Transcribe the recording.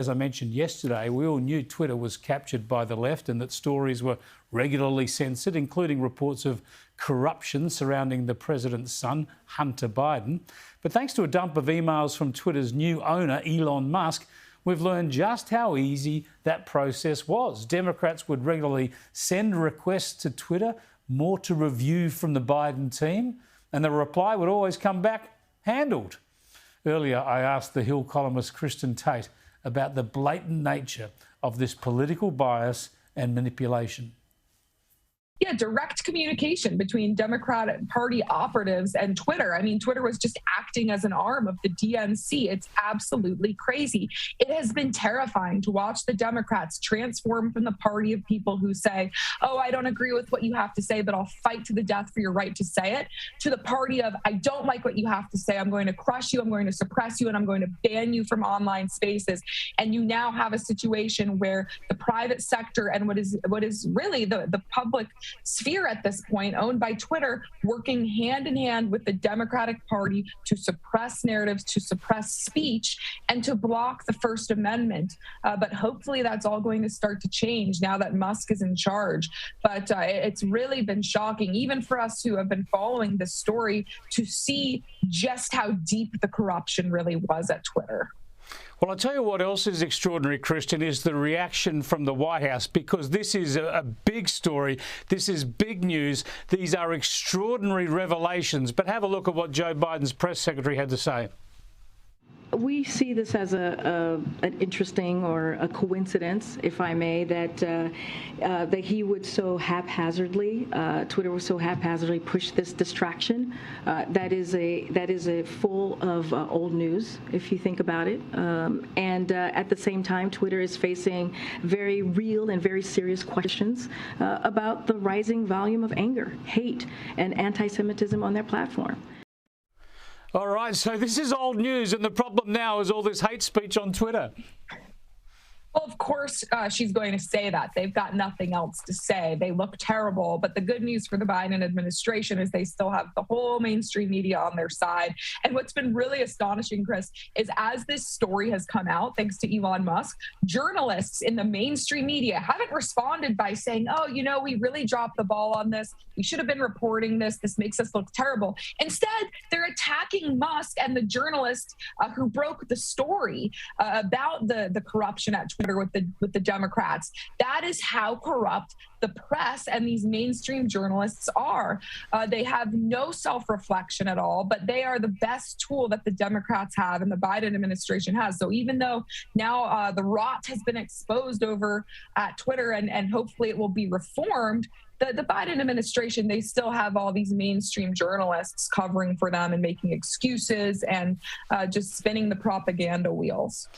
As I mentioned yesterday, we all knew Twitter was captured by the left and that stories were regularly censored, including reports of corruption surrounding the president's son, Hunter Biden. But thanks to a dump of emails from Twitter's new owner, Elon Musk, we've learned just how easy that process was. Democrats would regularly send requests to Twitter, more to review from the Biden team, and the reply would always come back, handled. Earlier, I asked the Hill columnist Kristin Tate about the blatant nature of this political bias and manipulation. Yeah, direct communication between Democratic Party operatives and Twitter. I mean, Twitter was just acting as an arm of the DNC. It's absolutely crazy. It has been terrifying to watch the Democrats transform from the party of people who say, oh, I don't agree with what you have to say, but I'll fight to the death for your right to say it, to the party of, I don't like what you have to say. I'm going to crush you. I'm going to suppress you. And I'm going to ban you from online spaces. And you now have a situation where the private sector and what is really the public sphere at this point, owned by Twitter, working hand in hand with the Democratic Party to suppress narratives, to suppress speech, and to block the First Amendment. But hopefully that's all going to start to change now that Musk is in charge. But it's really been shocking, even for us who have been following this story, to see just how deep the corruption really was at Twitter. Well, I'll tell you what else is extraordinary, Kristin, is the reaction from the White House, because this is a big story. This is big news. These are extraordinary revelations. But have a look at what Joe Biden's press secretary had to say. We see this as an interesting or a coincidence, if I may, that he would so haphazardly, Twitter would so haphazardly push this distraction. That is a full of old news, if you think about it. And at the same time, Twitter is facing very real and very serious questions about the rising volume of anger, hate, and anti-Semitism on their platform. All right, so this is old news, and the problem now is all this hate speech on Twitter. Well, of course, she's going to say that. They've got nothing else to say. They look terrible. But the good news for the Biden administration is they still have the whole mainstream media on their side. And what's been really astonishing, Chris, is as this story has come out, thanks to Elon Musk, journalists in the mainstream media haven't responded by saying, oh, you know, we really dropped the ball on this. We should have been reporting this. This makes us look terrible. Instead, they're attacking Musk and the journalist who broke the story about the corruption at Twitter with the Democrats. That is how corrupt the press and these mainstream journalists are. They have no self-reflection at all, but they are the best tool that the Democrats have and the Biden administration has. So even though now the rot has been exposed over at Twitter and hopefully it will be reformed, the Biden administration, they still have all these mainstream journalists covering for them and making excuses and just spinning the propaganda wheels.